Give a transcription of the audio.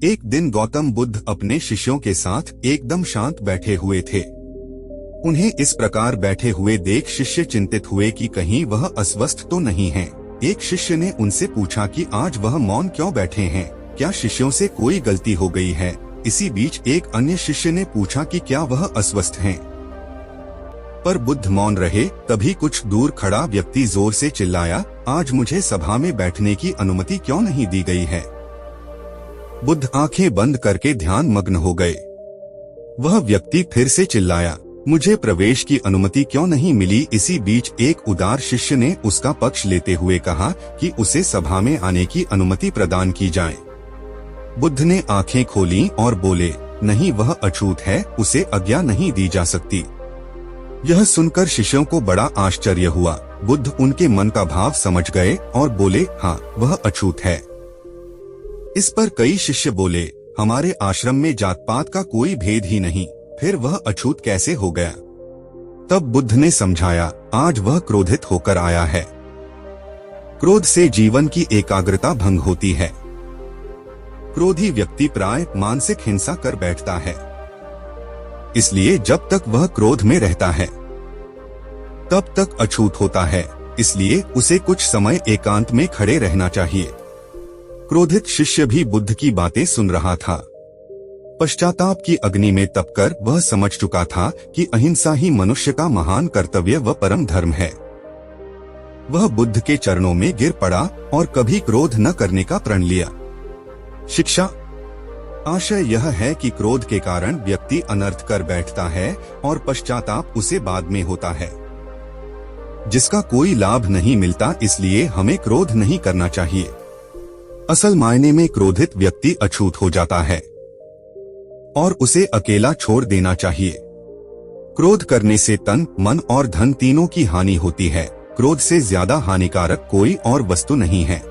एक दिन गौतम बुद्ध अपने शिष्यों के साथ एकदम शांत बैठे हुए थे। उन्हें इस प्रकार बैठे हुए देख शिष्य चिंतित हुए कि कहीं वह अस्वस्थ तो नहीं हैं। एक शिष्य ने उनसे पूछा कि आज वह मौन क्यों बैठे हैं, क्या शिष्यों से कोई गलती हो गई है। इसी बीच एक अन्य शिष्य ने पूछा कि क्या वह अस्वस्थ हैं, पर बुद्ध मौन रहे। तभी कुछ दूर खड़ा व्यक्ति जोर से चिल्लाया, आज मुझे सभा में बैठने की अनुमति क्यों नहीं दी गई है। बुद्ध आंखें बंद करके ध्यान मग्न हो गए। वह व्यक्ति फिर से चिल्लाया, मुझे प्रवेश की अनुमति क्यों नहीं मिली। इसी बीच एक उदार शिष्य ने उसका पक्ष लेते हुए कहा कि उसे सभा में आने की अनुमति प्रदान की जाए। बुद्ध ने आंखें खोली और बोले, नहीं, वह अछूत है, उसे आज्ञा नहीं दी जा सकती। यह सुनकर शिष्यों को बड़ा आश्चर्य हुआ। बुद्ध उनके मन का भाव समझ गए और बोले, हाँ, वह अछूत है। इस पर कई शिष्य बोले, हमारे आश्रम में जात पात का कोई भेद ही नहीं, फिर वह अछूत कैसे हो गया। तब बुद्ध ने समझाया, आज वह क्रोधित होकर आया है। क्रोध से जीवन की एकाग्रता भंग होती है। क्रोधी व्यक्ति प्राय मानसिक हिंसा कर बैठता है। इसलिए जब तक वह क्रोध में रहता है तब तक अछूत होता है। इसलिए उसे कुछ समय एकांत में खड़े रहना चाहिए। क्रोधित शिष्य भी बुद्ध की बातें सुन रहा था। पश्चाताप की अग्नि में तपकर वह समझ चुका था कि अहिंसा ही मनुष्य का महान कर्तव्य व परम धर्म है। वह बुद्ध के चरणों में गिर पड़ा और कभी क्रोध न करने का प्रण लिया। शिक्षा आशय यह है कि क्रोध के कारण व्यक्ति अनर्थ कर बैठता है और पश्चाताप उसे बाद में होता है, जिसका कोई लाभ नहीं मिलता। इसलिए हमें क्रोध नहीं करना चाहिए। असल मायने में क्रोधित व्यक्ति अछूत हो जाता है और उसे अकेला छोड़ देना चाहिए। क्रोध करने से तन, मन और धन तीनों की हानि होती है। क्रोध से ज्यादा हानिकारक कोई और वस्तु नहीं है।